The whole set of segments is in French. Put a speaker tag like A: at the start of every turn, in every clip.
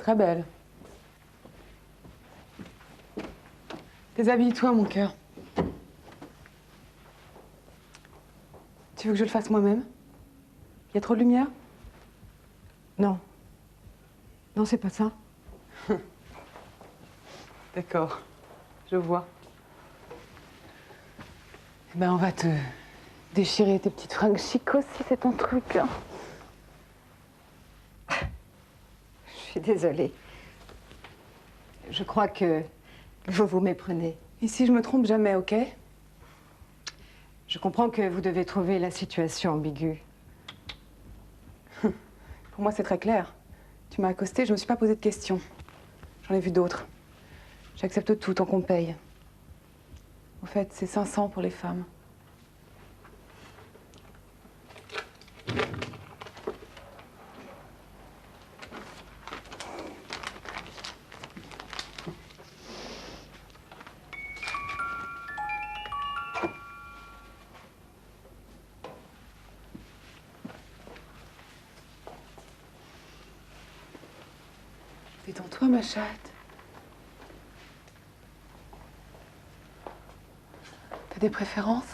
A: très belle. Déshabille-toi, mon cœur. Tu veux que je le fasse moi-même? Il y a trop de lumière?
B: Non. Non, c'est pas ça.
A: D'accord, je vois. Eh ben, on va te déchirer tes petites fringues chic si c'est ton truc, hein.
B: Je suis désolée. Je crois que vous vous méprenez.
A: Ici, je me trompe jamais, ok?
B: Je comprends que vous devez trouver la situation ambiguë.
A: Pour moi, c'est très clair. Tu m'as accosté, je me suis pas posé de questions. J'en ai vu d'autres. J'accepte tout tant qu'on paye. En fait, c'est 500 pour les femmes. Détends-toi, ma chatte. T'as des préférences?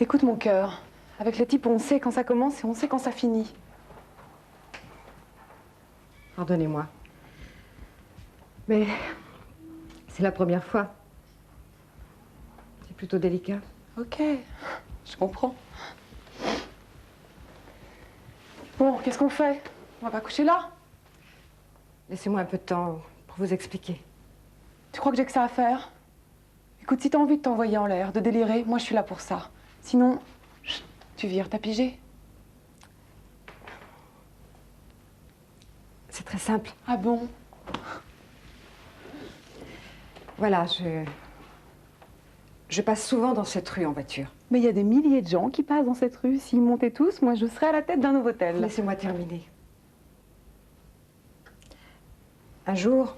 A: Écoute, mon cœur. Avec les types, on sait quand ça commence et on sait quand ça finit.
B: Pardonnez-moi. Mais c'est la première fois. C'est plutôt délicat.
A: Ok, je comprends. Bon, qu'est-ce qu'on fait? On va pas coucher là?
B: Laissez-moi un peu de temps pour vous expliquer.
A: Tu crois que j'ai que ça à faire? Écoute, si t'as envie de t'envoyer en l'air, de délirer, moi je suis là pour ça. Sinon, chut, tu vires, t'as pigé?
B: C'est très simple.
A: Ah bon?
B: Voilà, je passe souvent dans cette rue en voiture.
A: Mais il y a des milliers de gens qui passent dans cette rue. S'ils montaient tous, moi je serais à la tête d'un Novotel.
B: Laissez-moi terminer. Un jour,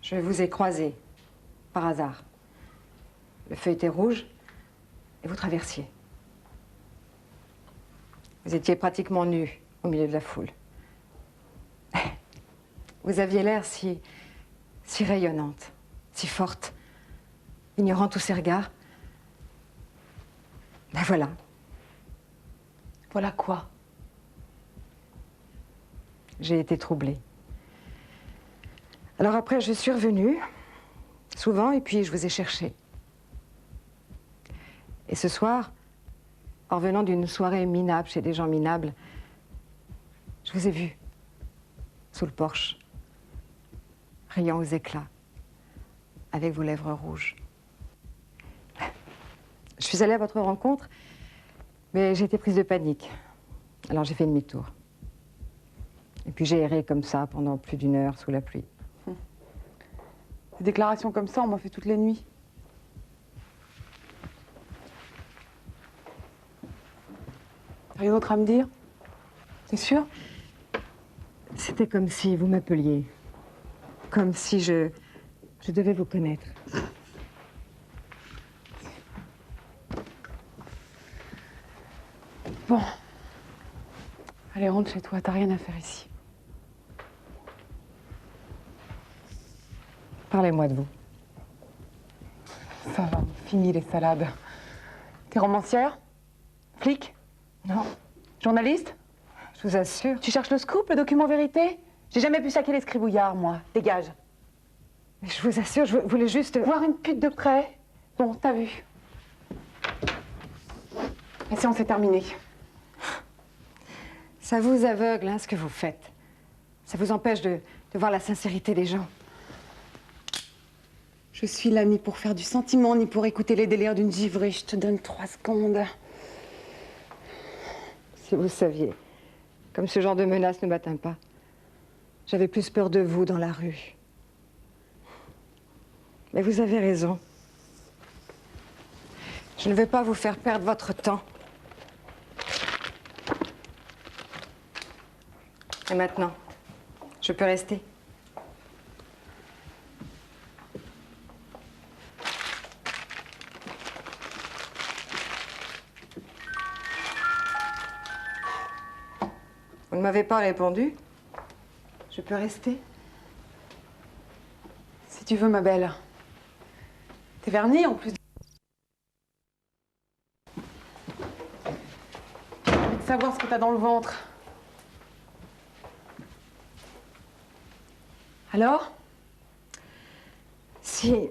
B: je vous ai croisé, par hasard. Le feu était rouge et vous traversiez. Vous étiez pratiquement nu au milieu de la foule. Vous aviez l'air si rayonnante, si forte, ignorant tous ces regards. Ben voilà.
A: Voilà quoi?
B: J'ai été troublée. Alors après, je suis revenue, souvent, et puis je vous ai cherché. Et ce soir, en revenant d'une soirée minable chez des gens minables, je vous ai vu, sous le porche, riant aux éclats, avec vos lèvres rouges. Je suis allée à votre rencontre, mais j'ai été prise de panique. Alors j'ai fait demi-tour. Et puis j'ai erré comme ça pendant plus d'1 heure sous la pluie.
A: Des déclarations comme ça, on m'en fait toutes les nuits. T'as rien d'autre à me dire? T'es sûr?
B: C'était comme si vous m'appeliez. Comme si je devais vous connaître.
A: Bon. Allez, rentre chez toi, t'as rien à faire ici.
B: Parlez-moi de vous.
A: Ça va, fini les salades. T'es romancière? Flic?
B: Non,
A: Journaliste?
B: je vous assure.
A: Tu cherches le scoop, le document vérité? J'ai jamais pu saquer les scribouillards, moi. Dégage.
B: Mais je vous assure, je voulais juste...
A: Voir une pute de près? Bon, t'as vu. La séance est terminée.
B: Ça vous aveugle, hein, ce que vous faites. Ça vous empêche de voir la sincérité des gens.
A: Je suis là ni pour faire du sentiment, ni pour écouter les délires d'une givrée. Je te donne 3 secondes.
B: Si vous saviez, comme ce genre de menace ne m'atteint pas, j'avais plus peur de vous dans la rue. Mais vous avez raison. Je ne veux pas vous faire perdre votre temps. Et maintenant, je peux rester? ne m'avez pas répondu. Je peux rester?
A: Si tu veux, ma belle. T'es vernie en plus. J'ai envie de savoir ce que t'as dans le ventre. Alors?
B: Si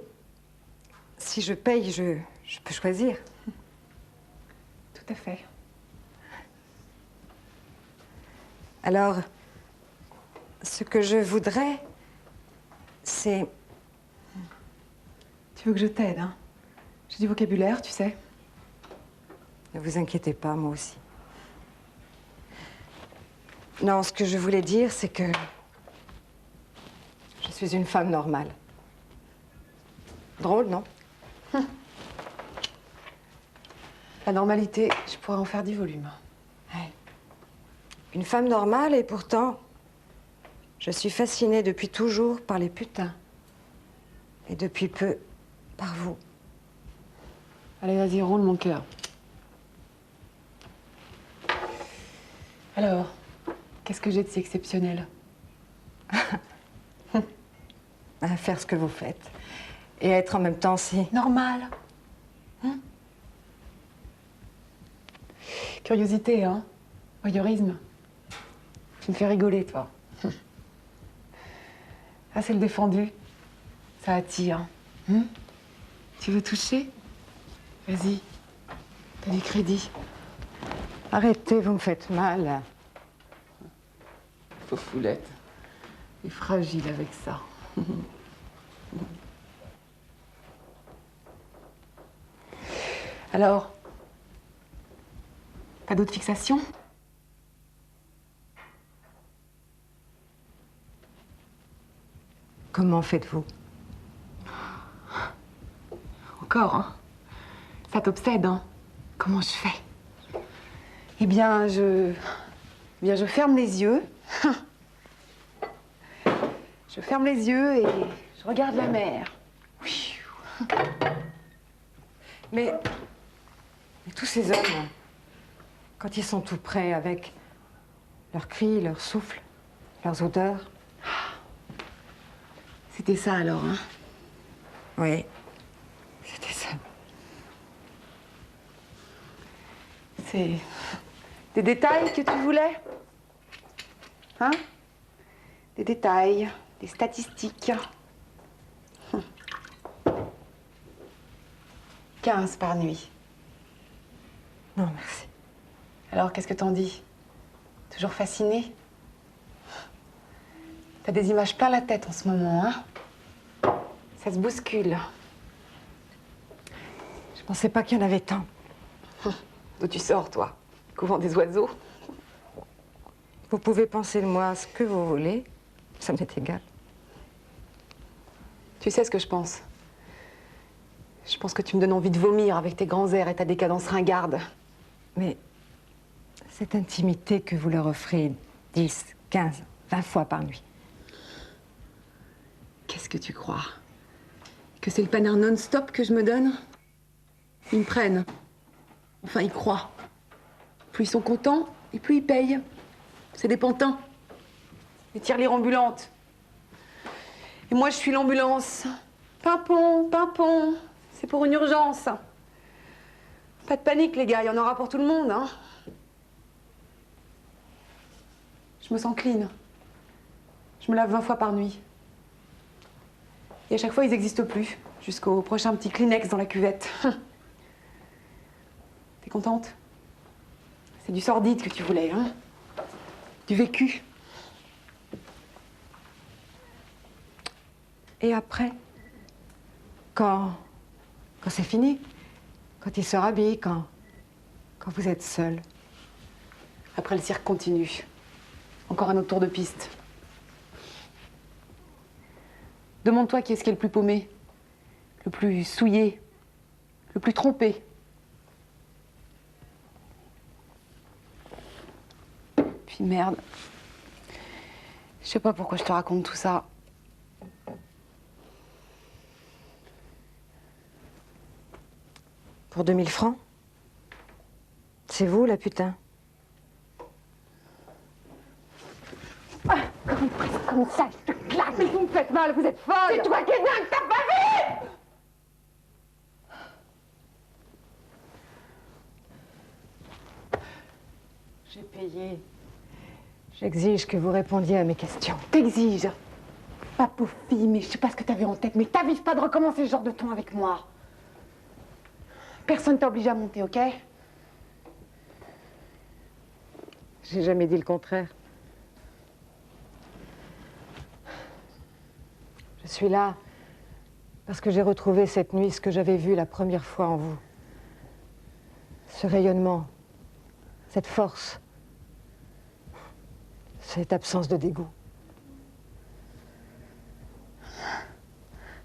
B: je paye, je peux choisir.
A: Tout à fait.
B: Alors, ce que je voudrais, c'est...
A: Tu veux que je t'aide, hein? J'ai du vocabulaire, tu sais.
B: Ne vous inquiétez pas, moi aussi. Non, ce que je voulais dire, c'est que je suis une femme normale. Drôle, non?
A: La normalité, je pourrais en faire 10 volumes.
B: Ouais. Une femme normale, et pourtant, je suis fascinée depuis toujours par les putains. Et depuis peu, par vous.
A: Allez, vas-y, ronde mon cœur. Alors, qu'est-ce que j'ai de si exceptionnel?
B: À faire ce que vous faites. Et être en même temps si...
A: Normal. Hein? Curiosité, hein? Voyeurisme. Tu me fais rigoler, toi. Ah, c'est le défendu. Ça attire. Hein? Tu veux toucher? Vas-y. T'as du crédit.
B: Arrêtez, vous me faites mal.
A: Fofoulette. Et fragile avec ça. Alors, pas d'autres fixations?
B: Comment faites-vous?
A: Encore, hein? Ça t'obsède, hein? Comment je fais? Eh bien, je ferme les yeux. Je ferme les yeux et je regarde la mer.
B: Mais tous ces hommes, quand ils sont tout près avec leurs cris, leurs souffles, leurs odeurs...
A: C'était ça alors, hein?
B: Oui, c'était ça.
A: C'est des détails que tu voulais? Hein? Des détails, des statistiques. 15 par nuit.
B: Non, merci.
A: Alors, qu'est-ce que t'en dis? Toujours fascinée? T'as des images plein la tête en ce moment, hein? Ça se bouscule.
B: Je pensais pas qu'il y en avait tant.
A: D'où tu sors, toi? Couvent des oiseaux?
B: Vous pouvez penser de moi ce que vous voulez, ça m'est égal.
A: Tu sais ce que je pense? Je pense que tu me donnes envie de vomir avec tes grands airs et ta décadence ringarde.
B: Mais cette intimité que vous leur offrez 10, 15, 20 fois par nuit.
A: Qu'est-ce que tu crois? Que c'est le panard non-stop que je me donne? Ils me prennent. Enfin, ils croient. Plus ils sont contents, et plus ils payent. C'est des pantins. Des tirelires ambulantes. Et moi, je suis l'ambulance. Pimpon, pimpon. C'est pour une urgence. Pas de panique, les gars, il y en aura pour tout le monde, hein. Je me sens clean. Je me lave 20 fois par nuit. Et à chaque fois, ils n'existent plus. Jusqu'au prochain petit Kleenex dans la cuvette. T'es contente? C'est du sordide que tu voulais, hein? Du vécu.
B: Et après, quand c'est fini, quand il se rhabille, quand vous êtes seul.
A: Après, le cirque continue. Encore un autre tour de piste. Demande-toi qui est-ce qui est le plus paumé, le plus souillé, le plus trompé. Puis merde. Je sais pas pourquoi je te raconte tout ça.
B: Pour 2000 francs? C'est vous, la putain?
A: encore une prise comme ça, je te claque.
B: Mais vous me faites mal, vous êtes folle.
A: C'est toi qui es dingue, t'as pas vu?
B: J'ai payé. J'exige que vous répondiez à mes questions.
A: T'exiges. Pas pauvre fille, mais je sais pas ce que t'avais en tête, mais t'avises pas de recommencer ce genre de ton avec moi. Personne t'a obligé à monter, ok?
B: J'ai jamais dit le contraire. Je suis là parce que j'ai retrouvé cette nuit ce que j'avais vu la première fois en vous. Ce rayonnement, cette force, cette absence de dégoût.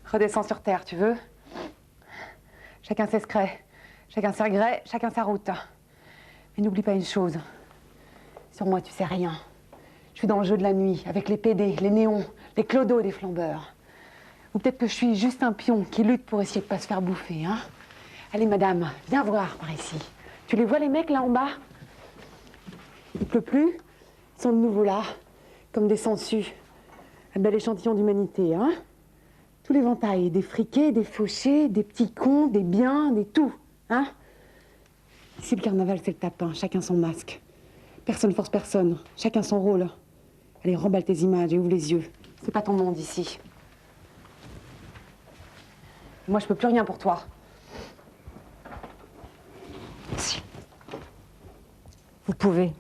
A: Redescends sur terre, tu veux? Chacun ses secrets, chacun ses regrets, chacun sa route. Mais n'oublie pas une chose. Sur moi, tu sais rien. Je suis dans le jeu de la nuit, avec les PD, les néons, les clodos des flambeurs. Ou peut-être que je suis juste un pion qui lutte pour essayer de pas se faire bouffer, hein? Allez, madame, viens voir par ici. Tu les vois, les mecs, là en bas? Il pleut plus. Ils sont de nouveau là, comme des sangsues. Un bel échantillon d'humanité, hein? Tous les ventailles, des friqués, des fauchés, des petits cons, des biens, des tout, hein? Ici, le carnaval, c'est le tapin, chacun son masque. Personne force personne, chacun son rôle. Allez, remballe tes images et ouvre les yeux. C'est pas ton monde ici. Moi, je peux plus rien pour toi.
B: Si. Vous pouvez.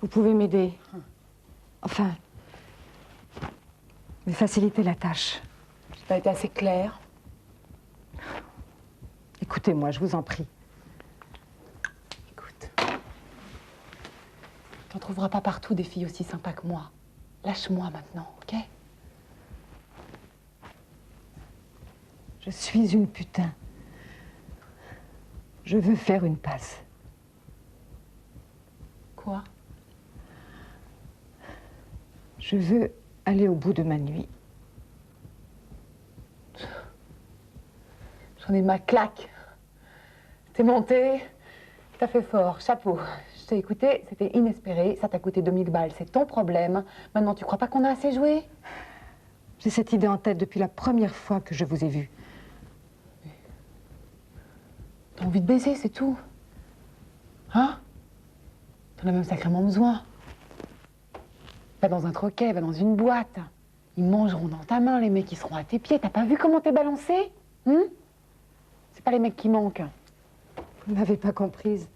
B: Vous pouvez m'aider. Enfin, me faciliter la tâche.
A: J'ai pas été assez claire.
B: Écoutez-moi, je vous en prie.
A: Écoute. T'en trouveras pas partout des filles aussi sympas que moi. Lâche-moi maintenant, ok?
B: Je suis une putain. Je veux faire une passe.
A: Quoi?
B: Je veux aller au bout de ma nuit.
A: J'en ai ma claque. T'es monté, t'as fait fort, chapeau. Je t'ai écouté, c'était inespéré, ça t'a coûté 2000 balles, c'est ton problème. Maintenant, tu crois pas qu'on a assez joué?
B: J'ai cette idée en tête depuis la première fois que je vous ai vu.
A: T'as envie de baiser, c'est tout. Hein? T'en as même sacrément besoin. Va dans un troquet, va dans une boîte. Ils mangeront dans ta main, les mecs, ils seront à tes pieds. T'as pas vu comment t'es balancé? C'est pas les mecs qui manquent.
B: Vous m'avez pas comprise.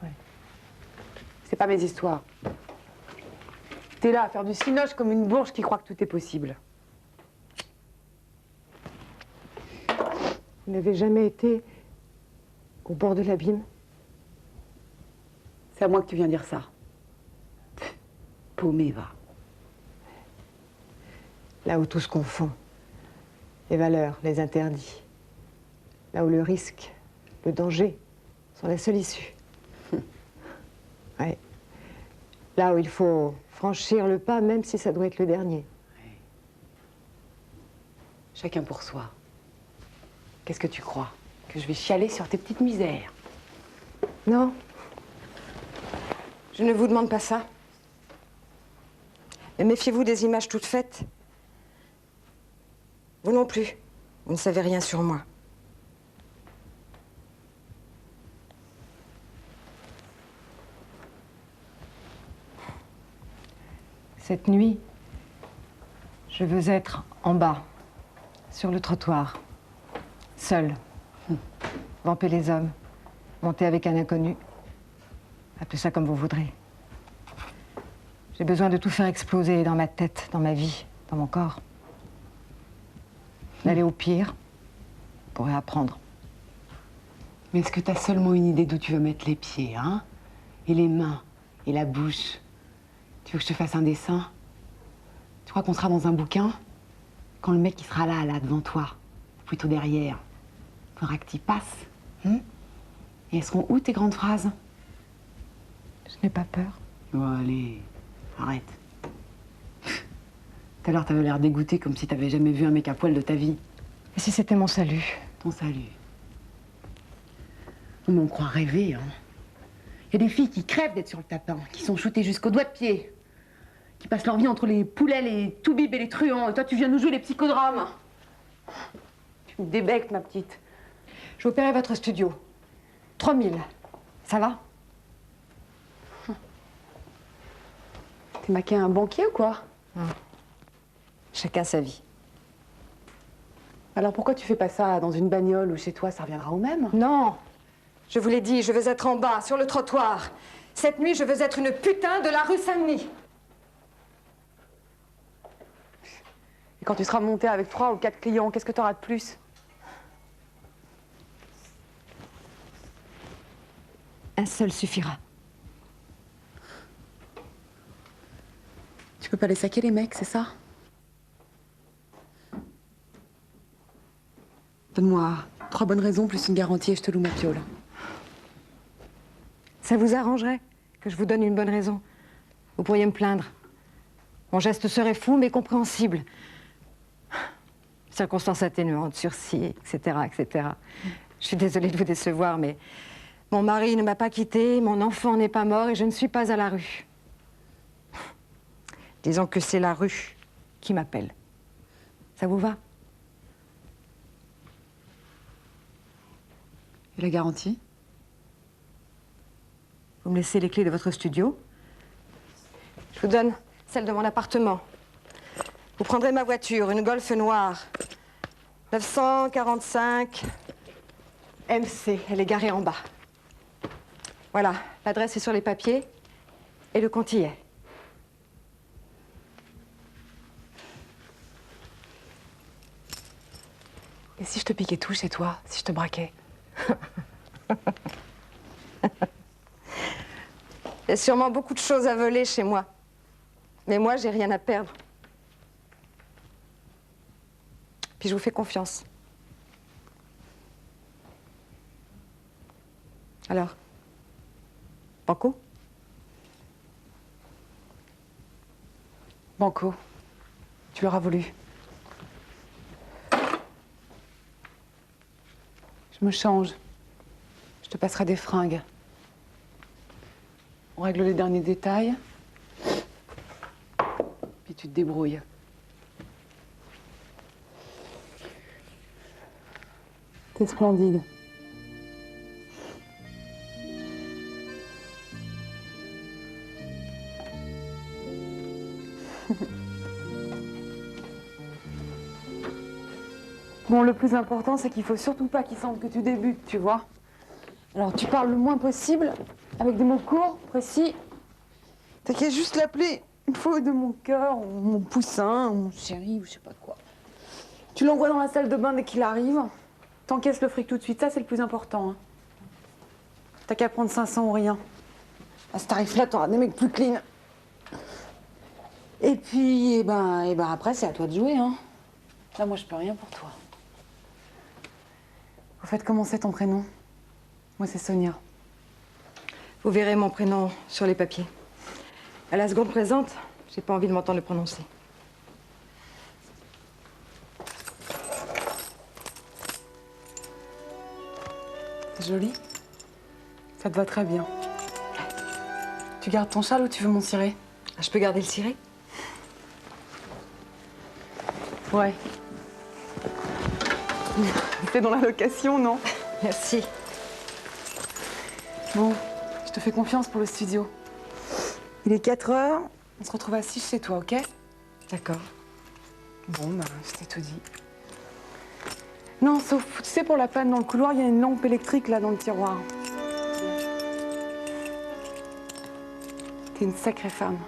A: Ouais. C'est pas mes histoires. T'es là à faire du cinoche comme une bourge qui croit que tout est possible.
B: Vous n'avez jamais été au bord de l'abîme?
A: C'est à moi que tu viens dire ça. Paumé, va.
B: Là où tout se confond. Les valeurs, les interdits. Là où le risque, le danger sont la seule issue. Ouais. Là où il faut franchir le pas, même si ça doit être le dernier.
A: Ouais. Chacun pour soi. Qu'est-ce que tu crois? Que je vais chialer sur tes petites misères?
B: Non. Je ne vous demande pas ça. Mais méfiez-vous des images toutes faites. Vous non plus. Vous ne savez rien sur moi. Cette nuit, je veux être en bas, sur le trottoir, seule, vamper les hommes, monter avec un inconnu. Appelez ça comme vous voudrez. J'ai besoin de tout faire exploser dans ma tête, dans ma vie, dans mon corps. D'aller au pire pour apprendre.
A: Mais est-ce que t'as seulement une idée d'où tu veux mettre les pieds, hein? Et les mains, et la bouche? Tu veux que je te fasse un dessin? Tu crois qu'on sera dans un bouquin? Quand le mec, il sera là, devant toi, plutôt derrière. Faudra que t'y passes. Et elles seront où, tes grandes phrases?
B: Je n'ai pas peur.
A: Oh, allez, arrête. Tout à l'heure, t'avais l'air dégoûté, comme si t'avais jamais vu un mec à poil de ta vie.
B: Et si c'était mon salut?
A: Ton salut. On croit rêver, hein. Il y a des filles qui crèvent d'être sur le tapin, qui sont shootées jusqu'au doigt de pied, qui passent leur vie entre les poulets, les toubibs et les truands. Et toi, tu viens nous jouer les psychodrames. Tu me débectes, ma petite.
B: Je vais opérer votre studio. 3000. Ça va?
A: T'es maqué à un banquier ou quoi?
B: Non. Chacun sa vie.
A: Alors pourquoi tu fais pas ça dans une bagnole ou chez toi, ça reviendra au même?
B: Non. Je vous l'ai dit, je veux être en bas, sur le trottoir. Cette nuit, je veux être une putain de la rue Saint-Denis.
A: Et quand tu seras monté avec 3 ou 4 clients, qu'est-ce que t'auras de plus?
B: Un seul suffira.
A: Tu peux pas les saquer, les mecs, c'est ça? Donne-moi 3 bonnes raisons plus une garantie et je te loue ma piole.
B: Ça vous arrangerait que je vous donne une bonne raison? Vous pourriez me plaindre. Mon geste serait fou, mais compréhensible. Circonstances atténuantes, sursis, etc., etc. Je suis désolée de vous décevoir, mais mon mari ne m'a pas quittée, mon enfant n'est pas mort et je ne suis pas à la rue. Disons que c'est la rue qui m'appelle. Ça vous va?
A: Et la garantie?
B: Vous me laissez les clés de votre studio. Je vous donne celle de mon appartement. Vous prendrez ma voiture, une Golf noire. 945 MC. Elle est garée en bas. Voilà, l'adresse est sur les papiers et le compte y est.
A: Et si je te piquais tout chez toi, si je te braquais?
B: Il y a sûrement beaucoup de choses à voler chez moi. Mais moi, j'ai rien à perdre. Puis je vous fais confiance. Alors, banco?
A: Banco, tu l'auras voulu. Je me change. Je te passerai des fringues. On règle les derniers détails. Puis tu te débrouilles. T'es splendide. Bon, le plus important, c'est qu'il faut surtout pas qu'il sente que tu débutes, tu vois. Alors, tu parles le moins possible, avec des mots courts, précis. T'as qu'à juste l'appeler une fois de mon cœur, ou mon poussin, ou mon chéri, ou je sais pas quoi. Tu l'envoies dans la salle de bain dès qu'il arrive. T'encaisses le fric tout de suite, ça c'est le plus important. Hein. T'as qu'à prendre 500 ou rien. À ce tarif-là, t'auras des mecs plus clean. Et puis, après, c'est à toi de jouer, hein. Là, moi, je peux rien pour toi. Au fait, comment c'est ton prénom? Moi, c'est Sonia.
B: Vous verrez mon prénom sur les papiers. À la seconde présente, j'ai pas envie de m'entendre le prononcer.
A: C'est joli. Ça te va très bien. Tu gardes ton châle ou tu veux mon ciré?
B: Je peux garder le ciré?
A: Ouais. T'es dans la location, non?
B: Merci.
A: Bon, je te fais confiance pour le studio. Il est 4 heures, on se retrouve à 6 chez toi, ok?
B: D'accord.
A: Bon, bah, je t'ai tout dit. Non, sauf, tu sais, pour la panne dans le couloir, il y a une lampe électrique, là, dans le tiroir. T'es une sacrée femme.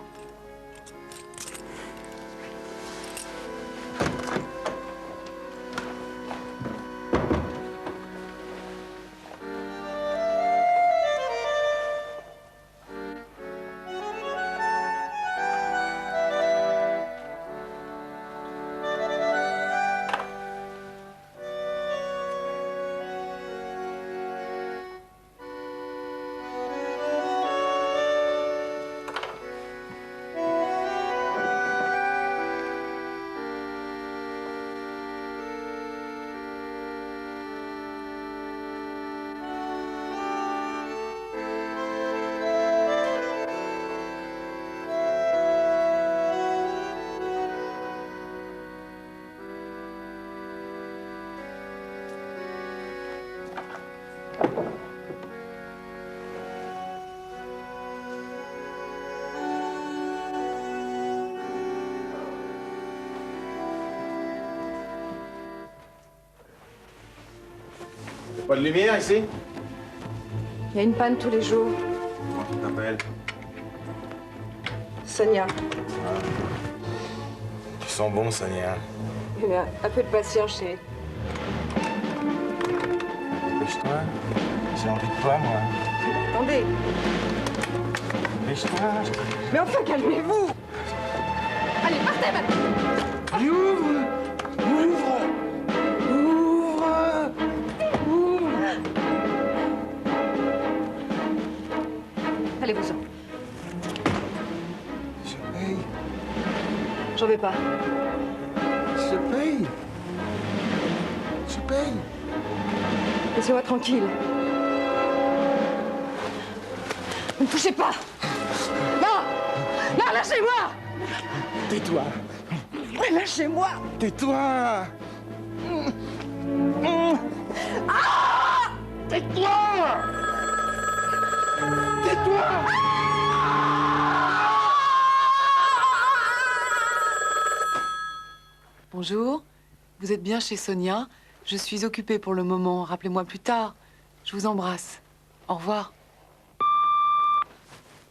C: Pas de lumière ici?
B: Il y a une panne tous les jours.
C: Comment tu t'appelles?
B: Sonia.
C: Tu sens bon, Sonia.
B: Il y a un peu de patience chez...
C: Dépêche-toi. J'ai envie de toi, moi.
B: Attendez.
C: Dépêche-toi.
B: Mais enfin, calmez-vous. Allez, partez maintenant.
C: Ouvre! Ouvre! Ouvre! Ouvre!
B: Allez-vous-en.
C: Je paye.
B: J'en vais pas.
C: Je paye. Je paye.
B: Laissez-moi tranquille. Ne me touchez pas. Non. Non, lâchez-moi.
C: Tais-toi.
B: Lâchez-moi.
C: Tais-toi. Tais-toi. Tais-toi.
A: Bonjour, vous êtes bien chez Sonia. Je suis occupée pour le moment. Rappelez-moi plus tard. Je vous embrasse. Au revoir.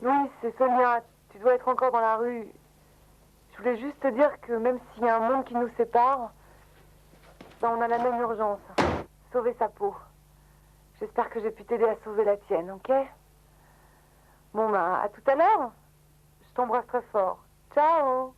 B: Louis, c'est Sonia. Tu dois être encore dans la rue. Je voulais juste te dire que même s'il y a un monde qui nous sépare, ben on a la même urgence. Sauver sa peau. J'espère que j'ai pu t'aider à sauver la tienne, ok? Bon, ben, à tout à l'heure. Je t'embrasse très fort. Ciao!